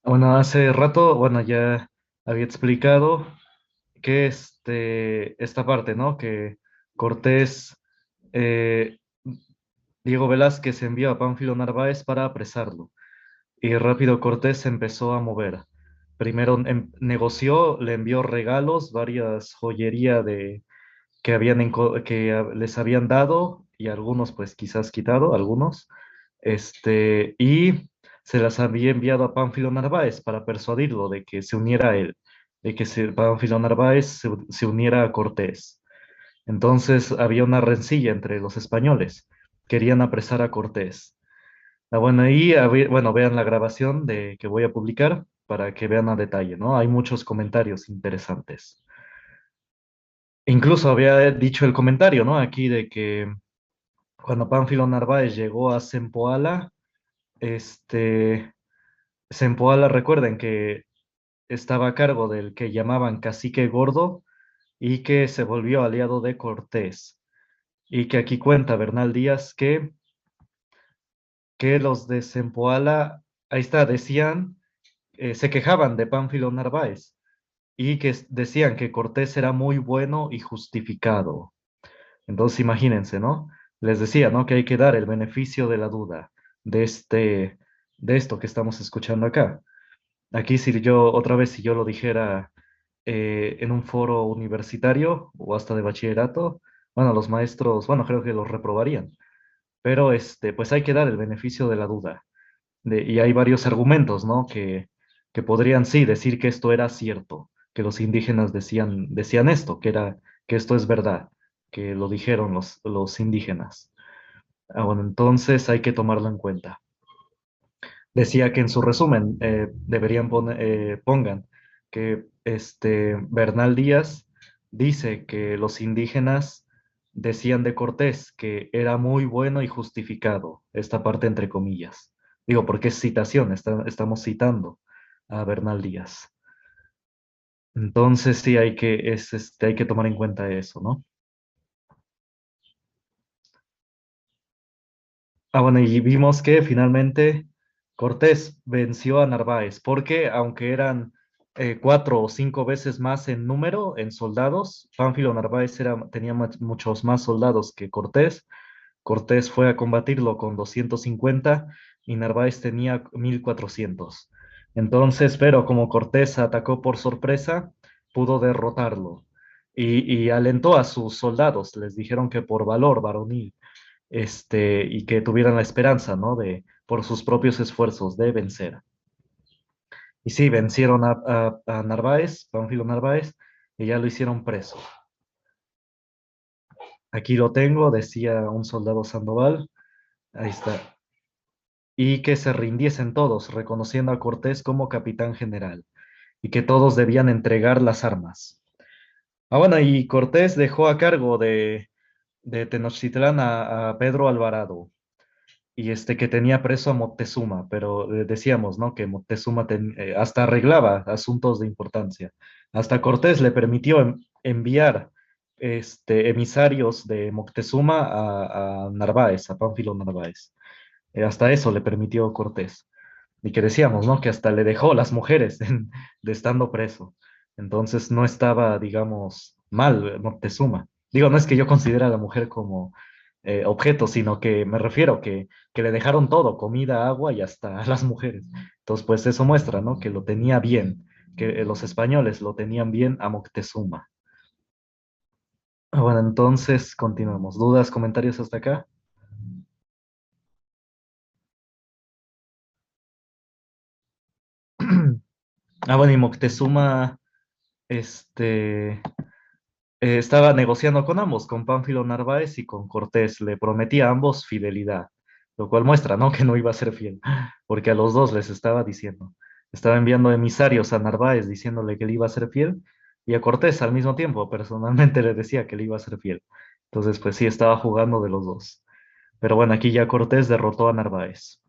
Bueno, hace rato, bueno, ya había explicado que esta parte, ¿no? Que Cortés, eh, Diego Velázquez envió a Pánfilo Narváez para apresarlo. Y rápido Cortés se empezó a mover. Primero negoció, le envió regalos, varias joyería que les habían dado y algunos pues quizás quitado, algunos, y se las había enviado a Pánfilo Narváez para persuadirlo de que se uniera a él, de que Pánfilo Narváez se uniera a Cortés. Entonces había una rencilla entre los españoles, querían apresar a Cortés. Bueno, bueno, vean la grabación de que voy a publicar para que vean a detalle, ¿no? Hay muchos comentarios interesantes. Incluso había dicho el comentario, ¿no? Aquí de que cuando Pánfilo Narváez llegó a Zempoala, este, Zempoala, recuerden que estaba a cargo del que llamaban Cacique Gordo y que se volvió aliado de Cortés. Y que aquí cuenta Bernal Díaz que los de Zempoala, ahí está, se quejaban de Pánfilo Narváez y que decían que Cortés era muy bueno y justificado. Entonces imagínense, ¿no? Les decía, ¿no? Que hay que dar el beneficio de la duda de de esto que estamos escuchando acá. Aquí si yo, otra vez, si yo lo dijera en un foro universitario o hasta de bachillerato, bueno, los maestros, bueno, creo que los reprobarían. Pero pues hay que dar el beneficio de la duda. Y hay varios argumentos, ¿no? Que podrían sí decir que esto era cierto, que los indígenas decían esto, que esto es verdad, que lo dijeron los indígenas. Bueno, entonces hay que tomarlo en cuenta. Decía que en su resumen pongan que Bernal Díaz dice que los indígenas decían de Cortés que era muy bueno y justificado, esta parte entre comillas. Digo, porque es citación, estamos citando a Bernal Díaz. Entonces sí hay que tomar en cuenta eso, ¿no? Bueno, y vimos que finalmente Cortés venció a Narváez, porque aunque eran cuatro o cinco veces más en número, en soldados, Pánfilo Narváez tenía muchos más soldados que Cortés. Cortés fue a combatirlo con 250 y Narváez tenía 1400. Entonces, pero como Cortés atacó por sorpresa, pudo derrotarlo y alentó a sus soldados, les dijeron que por valor varonil y que tuvieran la esperanza, ¿no? Por sus propios esfuerzos, de vencer. Y sí, vencieron a Narváez, Pánfilo Narváez, y ya lo hicieron preso. Aquí lo tengo, decía un soldado Sandoval, ahí está. Y que se rindiesen todos, reconociendo a Cortés como capitán general, y que todos debían entregar las armas. Bueno, y Cortés dejó a cargo de Tenochtitlán a Pedro Alvarado, y que tenía preso a Moctezuma, pero decíamos, ¿no? Que Moctezuma hasta arreglaba asuntos de importancia. Hasta Cortés le permitió enviar emisarios de Moctezuma a Narváez, a Pánfilo Narváez. Hasta eso le permitió Cortés. Y que decíamos, ¿no? Que hasta le dejó las mujeres de estando preso. Entonces no estaba, digamos, mal Moctezuma. Digo, no es que yo considere a la mujer como objeto, sino que me refiero que le dejaron todo, comida, agua y hasta a las mujeres. Entonces, pues eso muestra, ¿no? Que lo tenía bien, que los españoles lo tenían bien a Moctezuma. Bueno, entonces continuamos. ¿Dudas, comentarios hasta acá? Bueno, y Moctezuma, este, estaba negociando con ambos, con Pánfilo Narváez y con Cortés. Le prometía a ambos fidelidad, lo cual muestra, ¿no? Que no iba a ser fiel, porque a los dos les estaba diciendo. Estaba enviando emisarios a Narváez diciéndole que le iba a ser fiel y a Cortés al mismo tiempo personalmente le decía que le iba a ser fiel. Entonces, pues sí, estaba jugando de los dos. Pero bueno, aquí ya Cortés derrotó a Narváez.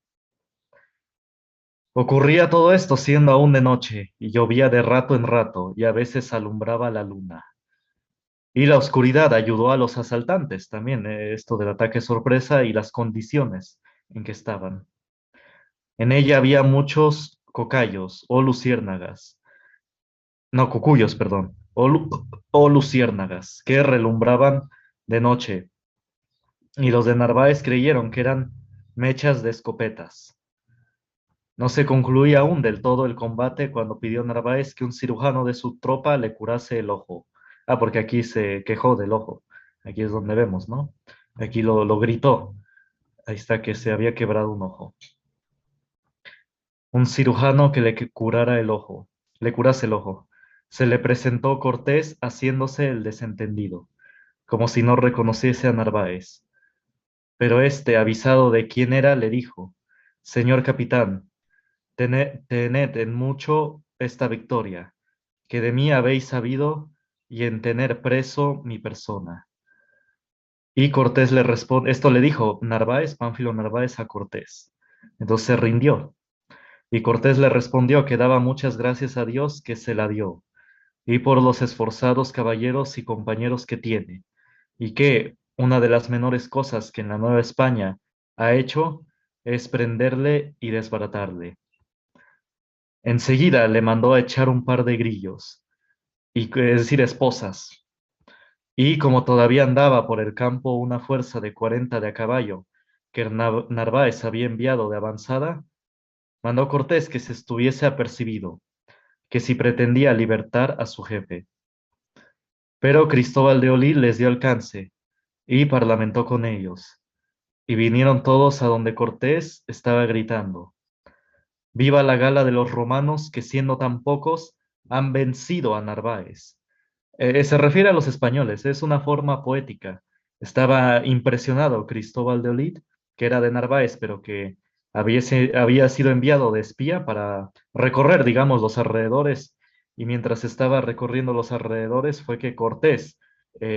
Ocurría todo esto siendo aún de noche y llovía de rato en rato y a veces alumbraba la luna. Y la oscuridad ayudó a los asaltantes también, esto del ataque sorpresa y las condiciones en que estaban. En ella había muchos cocayos o luciérnagas, no, cucuyos, perdón, o luciérnagas, que relumbraban de noche, y los de Narváez creyeron que eran mechas de escopetas. No se concluía aún del todo el combate cuando pidió Narváez que un cirujano de su tropa le curase el ojo. Ah, porque aquí se quejó del ojo. Aquí es donde vemos, ¿no? Aquí lo gritó. Ahí está que se había quebrado un ojo. Un cirujano que curara el ojo, le curase el ojo. Se le presentó Cortés haciéndose el desentendido, como si no reconociese a Narváez. Pero este, avisado de quién era, le dijo: Señor capitán, tened en mucho esta victoria, que de mí habéis sabido, y en tener preso mi persona. Y Cortés le responde, esto le dijo Narváez, Pánfilo Narváez a Cortés. Entonces se rindió. Y Cortés le respondió que daba muchas gracias a Dios que se la dio, y por los esforzados caballeros y compañeros que tiene, y que una de las menores cosas que en la Nueva España ha hecho es prenderle y desbaratarle. Enseguida le mandó a echar un par de grillos, es decir, esposas. Y como todavía andaba por el campo una fuerza de 40 de a caballo que Narváez había enviado de avanzada, mandó Cortés que se estuviese apercibido, que si pretendía libertar a su jefe. Pero Cristóbal de Olí les dio alcance y parlamentó con ellos, y vinieron todos a donde Cortés estaba gritando: Viva la gala de los romanos que siendo tan pocos han vencido a Narváez. Se refiere a los españoles, es una forma poética. Estaba impresionado Cristóbal de Olid, que era de Narváez, pero que había sido enviado de espía para recorrer, digamos, los alrededores. Y mientras estaba recorriendo los alrededores fue que Cortés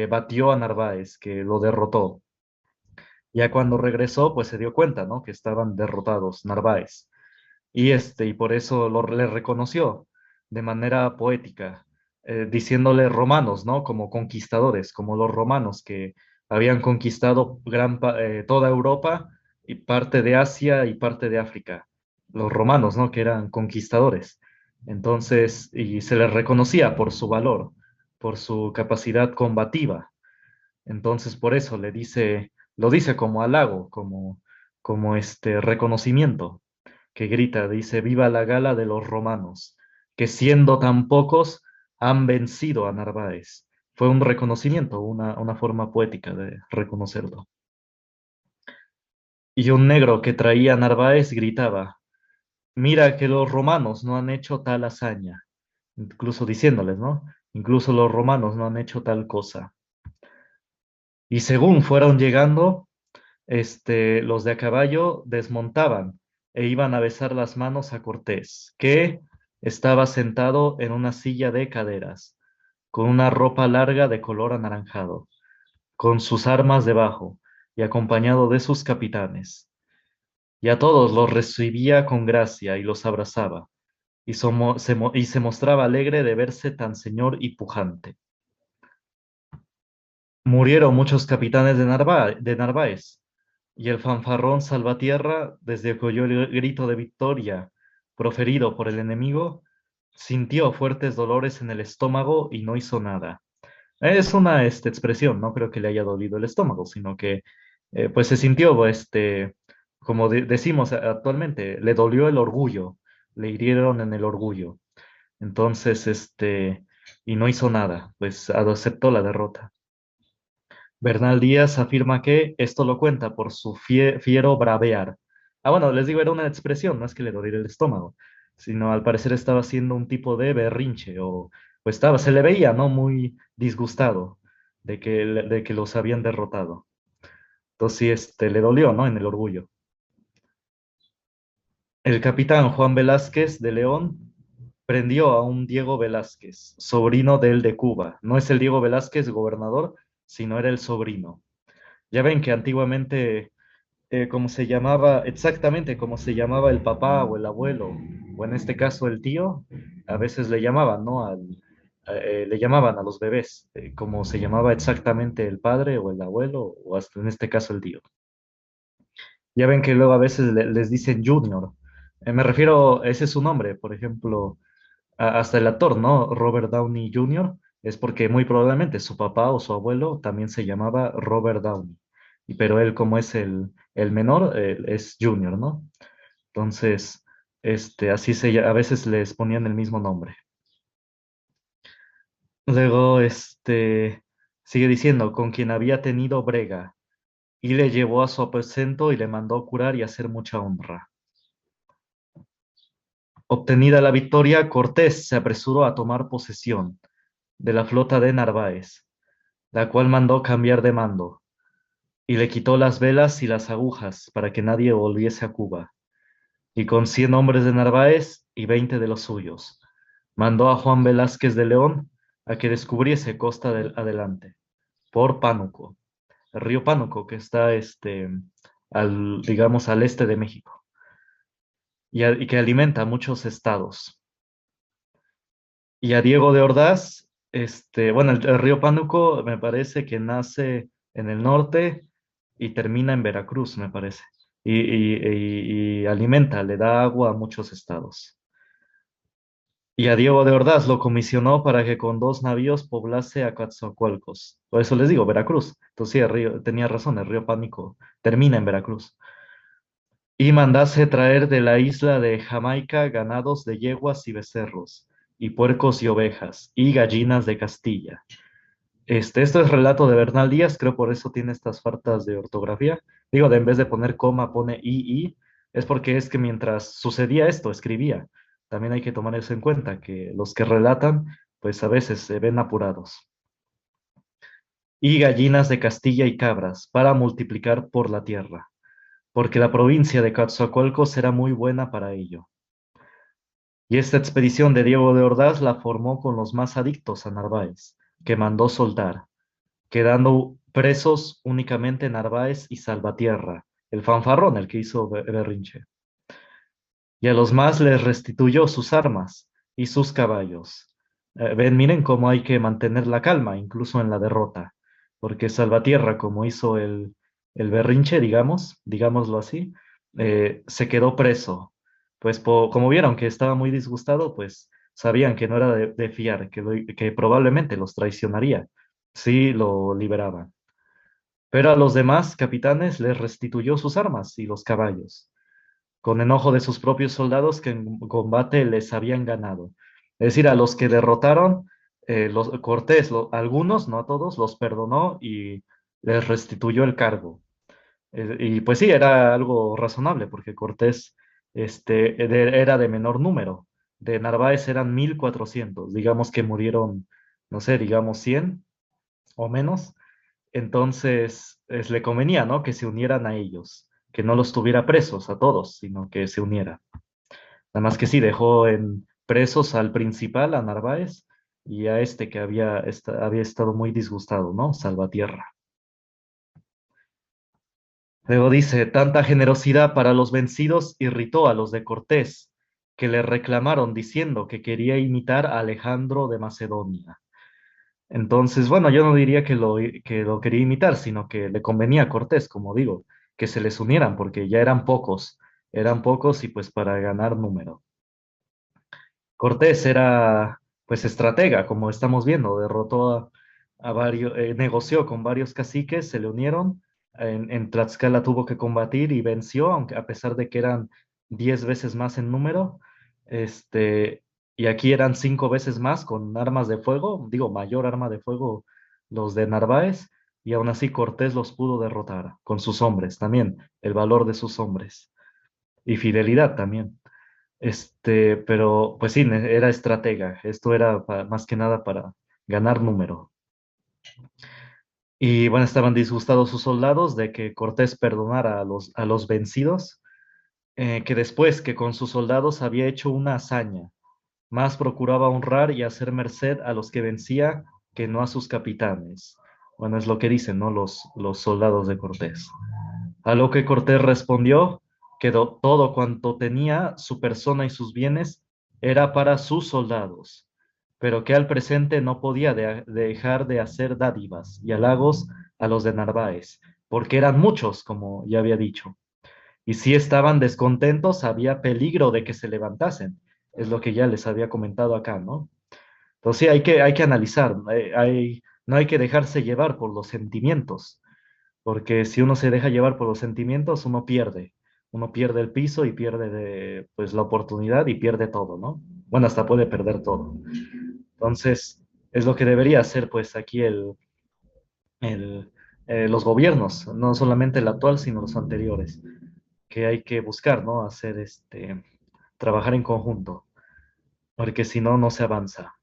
batió a Narváez, que lo derrotó. Ya cuando regresó, pues se dio cuenta, ¿no? Que estaban derrotados Narváez. Y por eso le reconoció de manera poética, diciéndole romanos, ¿no? Como conquistadores, como los romanos que habían conquistado toda Europa y parte de Asia y parte de África. Los romanos, ¿no? Que eran conquistadores. Entonces, y se les reconocía por su valor, por su capacidad combativa. Entonces, por eso lo dice como halago, como este reconocimiento que grita, dice: Viva la gala de los romanos, que siendo tan pocos han vencido a Narváez. Fue un reconocimiento, una forma poética de reconocerlo. Y un negro que traía a Narváez gritaba: Mira que los romanos no han hecho tal hazaña, incluso diciéndoles, ¿no? Incluso los romanos no han hecho tal cosa. Y según fueron llegando, los de a caballo desmontaban e iban a besar las manos a Cortés, que estaba sentado en una silla de caderas, con una ropa larga de color anaranjado, con sus armas debajo y acompañado de sus capitanes. Y a todos los recibía con gracia y los abrazaba, y se mostraba alegre de verse tan señor y pujante. Murieron muchos capitanes de Narváez, y el fanfarrón Salvatierra, desde que oyó el grito de victoria proferido por el enemigo, sintió fuertes dolores en el estómago y no hizo nada. Es una expresión, no creo que le haya dolido el estómago, sino que pues se sintió, como decimos actualmente, le dolió el orgullo, le hirieron en el orgullo. Entonces, y no hizo nada, pues aceptó la derrota. Bernal Díaz afirma que esto lo cuenta por su fiero bravear. Ah, bueno, les digo, era una expresión, no es que le doliera el estómago, sino al parecer estaba haciendo un tipo de berrinche o se le veía, ¿no? Muy disgustado de que los habían derrotado. Entonces, sí, le dolió, ¿no? En el orgullo. El capitán Juan Velázquez de León prendió a un Diego Velázquez, sobrino del de Cuba. No es el Diego Velázquez, gobernador, sino era el sobrino. Ya ven que antiguamente, como se llamaba, exactamente como se llamaba el papá o el abuelo, o en este caso el tío, a veces le llamaban, ¿no? Le llamaban a los bebés, como se llamaba exactamente el padre o el abuelo, o hasta en este caso el tío. Ya ven que luego a veces les dicen junior. Me refiero, ese es su nombre, por ejemplo, hasta el actor, ¿no? Robert Downey Jr. es porque muy probablemente su papá o su abuelo también se llamaba Robert Downey, pero él como es el menor, es Junior, ¿no? Entonces, así a veces les ponían el mismo nombre. Luego, sigue diciendo, con quien había tenido brega, y le llevó a su aposento y le mandó curar y hacer mucha honra. Obtenida la victoria, Cortés se apresuró a tomar posesión de la flota de Narváez, la cual mandó cambiar de mando, y le quitó las velas y las agujas para que nadie volviese a Cuba. Y con 100 hombres de Narváez y 20 de los suyos, mandó a Juan Velázquez de León a que descubriese costa del adelante, por Pánuco, el río Pánuco, que está digamos, al este de México, y que alimenta muchos estados. Y a Diego de Ordaz, bueno, el río Pánuco me parece que nace en el norte y termina en Veracruz, me parece. Y alimenta, le da agua a muchos estados. Y a Diego de Ordaz lo comisionó para que con 2 navíos poblase a Coatzacoalcos. Por eso les digo, Veracruz. Entonces sí, tenía razón, el río Pánico termina en Veracruz. Y mandase traer de la isla de Jamaica ganados de yeguas y becerros, y puercos y ovejas, y gallinas de Castilla. Esto es relato de Bernal Díaz, creo por eso tiene estas faltas de ortografía. Digo, en vez de poner coma, pone i, es porque es que mientras sucedía esto, escribía. También hay que tomar eso en cuenta, que los que relatan, pues a veces se ven apurados. Y gallinas de Castilla y cabras, para multiplicar por la tierra, porque la provincia de Coatzacoalcos era muy buena para ello. Y esta expedición de Diego de Ordaz la formó con los más adictos a Narváez, que mandó soltar, quedando presos únicamente Narváez y Salvatierra, el fanfarrón, el que hizo berrinche. Y a los más les restituyó sus armas y sus caballos. Ven, miren cómo hay que mantener la calma, incluso en la derrota, porque Salvatierra, como hizo el berrinche, digámoslo así, se quedó preso. Pues como vieron que estaba muy disgustado, pues sabían que no era de fiar, que probablemente los traicionaría si lo liberaban. Pero a los demás capitanes les restituyó sus armas y los caballos, con enojo de sus propios soldados que en combate les habían ganado. Es decir, a los que derrotaron, Cortés, algunos, no a todos, los perdonó y les restituyó el cargo. Y pues sí, era algo razonable, porque Cortés era de menor número. De Narváez eran 1,400, digamos que murieron, no sé, digamos 100 o menos. Entonces, le convenía, ¿no? Que se unieran a ellos, que no los tuviera presos a todos, sino que se uniera. Nada más que sí, dejó en presos al principal, a Narváez, y a este que había estado muy disgustado, ¿no? Salvatierra. Luego dice, tanta generosidad para los vencidos irritó a los de Cortés, que le reclamaron diciendo que quería imitar a Alejandro de Macedonia. Entonces, bueno, yo no diría que lo quería imitar, sino que le convenía a Cortés, como digo, que se les unieran, porque ya eran pocos y pues para ganar número. Cortés era pues estratega, como estamos viendo, derrotó a varios, negoció con varios caciques, se le unieron, en Tlaxcala tuvo que combatir y venció, aunque a pesar de que eran 10 veces más en número, este, y aquí eran 5 veces más con armas de fuego, digo, mayor arma de fuego los de Narváez, y aún así Cortés los pudo derrotar con sus hombres también, el valor de sus hombres y fidelidad también. Pero pues sí, era estratega. Esto era más que nada para ganar número. Y bueno, estaban disgustados sus soldados de que Cortés perdonara a los vencidos, que después que con sus soldados había hecho una hazaña, más procuraba honrar y hacer merced a los que vencía que no a sus capitanes. Bueno, es lo que dicen, ¿no? Los soldados de Cortés. A lo que Cortés respondió que todo cuanto tenía, su persona y sus bienes, era para sus soldados, pero que al presente no podía dejar de hacer dádivas y halagos a los de Narváez, porque eran muchos, como ya había dicho, Y si estaban descontentos, había peligro de que se levantasen. Es lo que ya les había comentado acá, ¿no? Entonces sí, hay que analizar, no hay que dejarse llevar por los sentimientos, porque si uno se deja llevar por los sentimientos, uno pierde el piso y pierde pues, la oportunidad y pierde todo, ¿no? Bueno, hasta puede perder todo. Entonces, es lo que debería hacer, pues, aquí el, los gobiernos, no solamente el actual, sino los anteriores, que hay que buscar, ¿no? Hacer trabajar en conjunto, porque si no, no se avanza.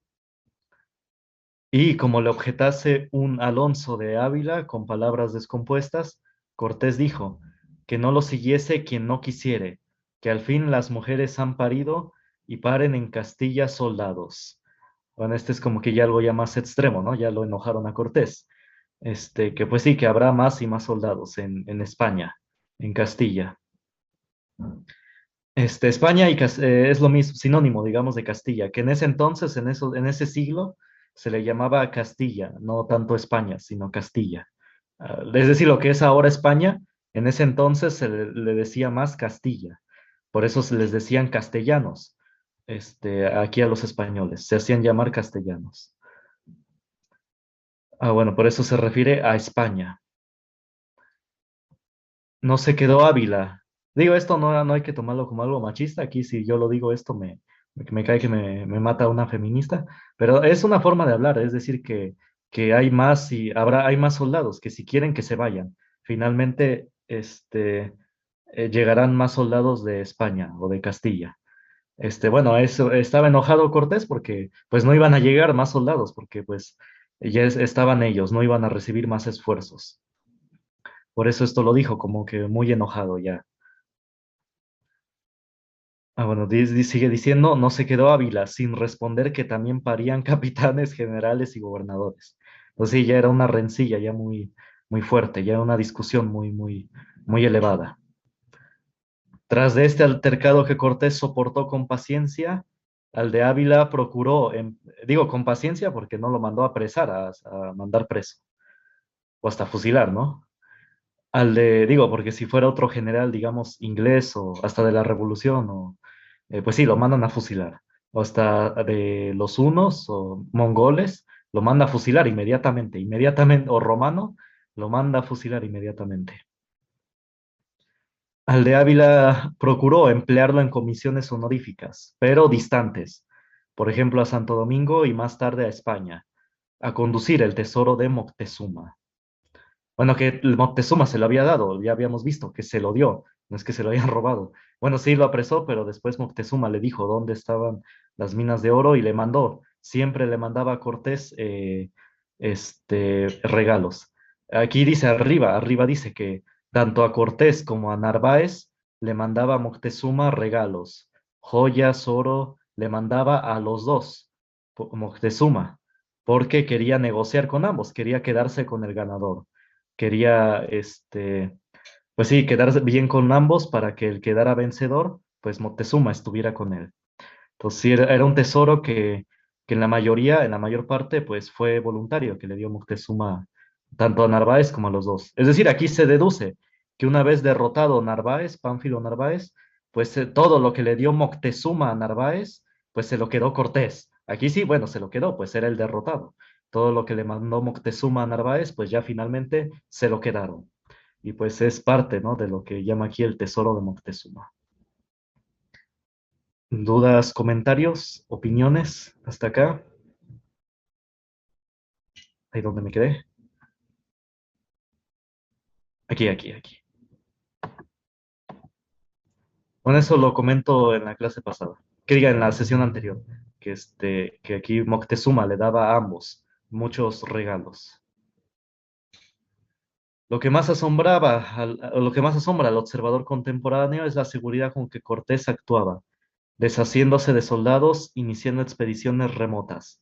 Y como le objetase un Alonso de Ávila con palabras descompuestas, Cortés dijo, que no lo siguiese quien no quisiere, que al fin las mujeres han parido y paren en Castilla soldados. Bueno, este es como que ya algo ya más extremo, ¿no? Ya lo enojaron a Cortés. Que pues sí, que habrá más y más soldados en España, en Castilla. España es lo mismo, sinónimo, digamos, de Castilla, que en ese entonces, en ese siglo, se le llamaba Castilla, no tanto España, sino Castilla. Es decir, lo que es ahora España, en ese entonces le decía más Castilla. Por eso se les decían castellanos, aquí a los españoles, se hacían llamar castellanos. Ah, bueno, por eso se refiere a España. No se quedó Ávila. Digo, esto no hay que tomarlo como algo machista. Aquí, si yo lo digo, me cae que me mata una feminista. Pero es una forma de hablar, es decir, que hay más y hay más soldados que si quieren que se vayan. Finalmente, llegarán más soldados de España o de Castilla. Bueno, eso estaba enojado Cortés porque pues no iban a llegar más soldados porque pues estaban ellos, no iban a recibir más esfuerzos. Por eso esto lo dijo, como que muy enojado ya. Ah, bueno, sigue diciendo, no se quedó Ávila sin responder que también parían capitanes, generales y gobernadores. Entonces sí, ya era una rencilla ya muy fuerte, ya una discusión muy elevada. Tras de este altercado que Cortés soportó con paciencia, al de Ávila procuró, digo con paciencia porque no lo mandó a apresar, a mandar preso, o hasta fusilar, ¿no? Digo, porque si fuera otro general, digamos, inglés o hasta de la revolución, pues sí, lo mandan a fusilar. O hasta de los hunos o mongoles, lo manda a fusilar inmediatamente, o romano, lo manda a fusilar inmediatamente. Al de Ávila procuró emplearlo en comisiones honoríficas, pero distantes, por ejemplo, a Santo Domingo y más tarde a España, a conducir el tesoro de Moctezuma. Bueno, que el Moctezuma se lo había dado, ya habíamos visto que se lo dio, no es que se lo hayan robado. Bueno, sí lo apresó, pero después Moctezuma le dijo dónde estaban las minas de oro y le mandó, siempre le mandaba a Cortés regalos. Aquí dice arriba dice que tanto a Cortés como a Narváez le mandaba a Moctezuma regalos, joyas, oro, le mandaba a los dos, Moctezuma, porque quería negociar con ambos, quería quedarse con el ganador quería, pues sí, quedarse bien con ambos para que el quedara vencedor, pues Moctezuma estuviera con él. Entonces sí, era un tesoro que en la mayor parte, pues fue voluntario, que le dio Moctezuma tanto a Narváez como a los dos. Es decir, aquí se deduce que una vez derrotado Narváez, Pánfilo Narváez, pues todo lo que le dio Moctezuma a Narváez, pues se lo quedó Cortés. Aquí sí, bueno, se lo quedó, pues era el derrotado. Todo lo que le mandó Moctezuma a Narváez, pues ya finalmente se lo quedaron. Y pues es parte, ¿no? De lo que llama aquí el tesoro de Moctezuma. ¿Dudas, comentarios, opiniones hasta acá? Ahí donde me quedé. Aquí. Bueno, eso lo comento en la clase pasada. Que diga, en la sesión anterior. Que aquí Moctezuma le daba a ambos muchos regalos. Lo que más asombra al observador contemporáneo es la seguridad con que Cortés actuaba, deshaciéndose de soldados, iniciando expediciones remotas,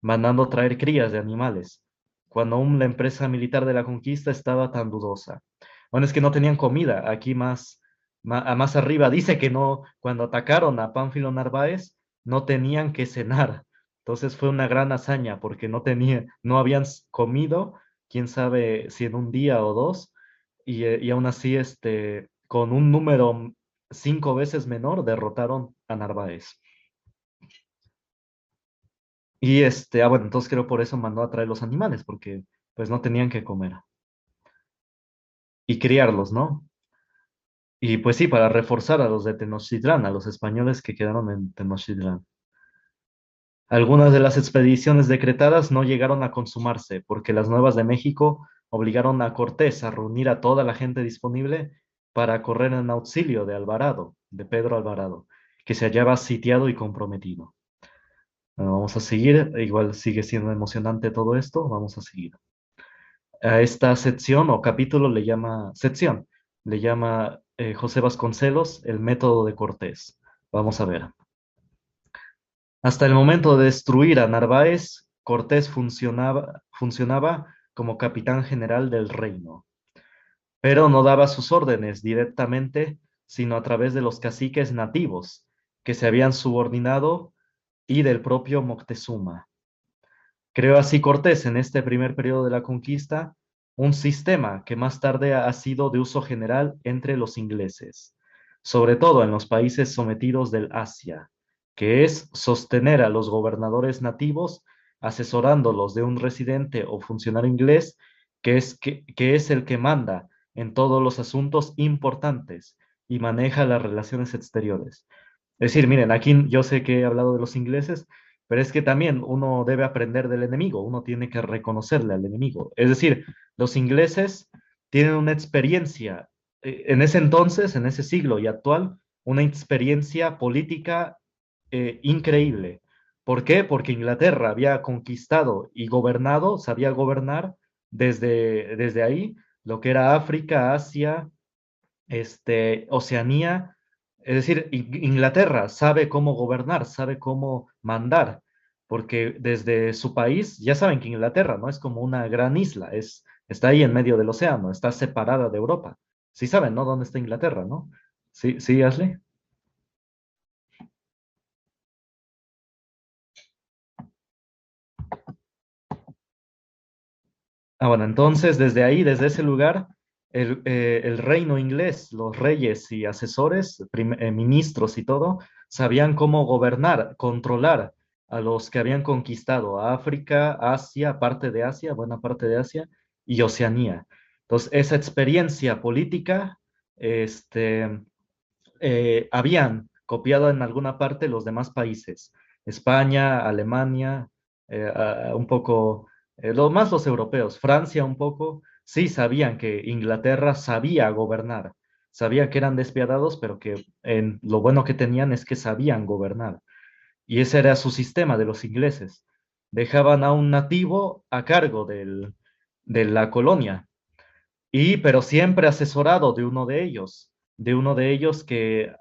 mandando traer crías de animales, cuando aún la empresa militar de la conquista estaba tan dudosa. Bueno, es que no tenían comida. Aquí más arriba dice que no, cuando atacaron a Pánfilo Narváez, no tenían que cenar. Entonces fue una gran hazaña porque no habían comido, quién sabe si en un día o dos, y aún así con un número 5 veces menor, derrotaron a Narváez. Y bueno, entonces creo por eso mandó a traer los animales, porque pues no tenían que comer y criarlos, ¿no? Y pues sí, para reforzar a los de Tenochtitlán, a los españoles que quedaron en Tenochtitlán. Algunas de las expediciones decretadas no llegaron a consumarse, porque las Nuevas de México obligaron a Cortés a reunir a toda la gente disponible para correr en auxilio de Alvarado, de Pedro Alvarado, que se hallaba sitiado y comprometido. Bueno, vamos a seguir, igual sigue siendo emocionante todo esto, vamos a seguir. A esta sección o capítulo le llama José Vasconcelos el método de Cortés. Vamos a ver. Hasta el momento de destruir a Narváez, Cortés funcionaba como capitán general del reino, pero no daba sus órdenes directamente, sino a través de los caciques nativos que se habían subordinado y del propio Moctezuma. Creó así Cortés en este primer periodo de la conquista un sistema que más tarde ha sido de uso general entre los ingleses, sobre todo en los países sometidos del Asia, que es sostener a los gobernadores nativos asesorándolos de un residente o funcionario inglés que es el que manda en todos los asuntos importantes y maneja las relaciones exteriores. Es decir, miren, aquí yo sé que he hablado de los ingleses, pero es que también uno debe aprender del enemigo, uno tiene que reconocerle al enemigo. Es decir, los ingleses tienen una experiencia, en ese entonces, en ese siglo y actual, una experiencia política increíble. ¿Por qué? Porque Inglaterra había conquistado y gobernado, sabía gobernar desde ahí, lo que era África, Asia, Oceanía, es decir, Inglaterra sabe cómo gobernar, sabe cómo mandar, porque desde su país, ya saben que Inglaterra no es como una gran isla, está ahí en medio del océano, está separada de Europa. Sí saben, ¿no? ¿Dónde está Inglaterra, no? Sí, sí, Ashley. Ah, bueno, entonces desde ahí, desde ese lugar, el reino inglés, los reyes y asesores, ministros y todo, sabían cómo gobernar, controlar a los que habían conquistado a África, Asia, parte de Asia, buena parte de Asia y Oceanía. Entonces, esa experiencia política, este, habían copiado en alguna parte los demás países, España, Alemania, un poco, lo más los europeos, Francia un poco, sí sabían que Inglaterra sabía gobernar, sabían que eran despiadados, pero que lo bueno que tenían es que sabían gobernar. Y ese era su sistema de los ingleses. Dejaban a un nativo a cargo de la colonia pero siempre asesorado de uno de ellos que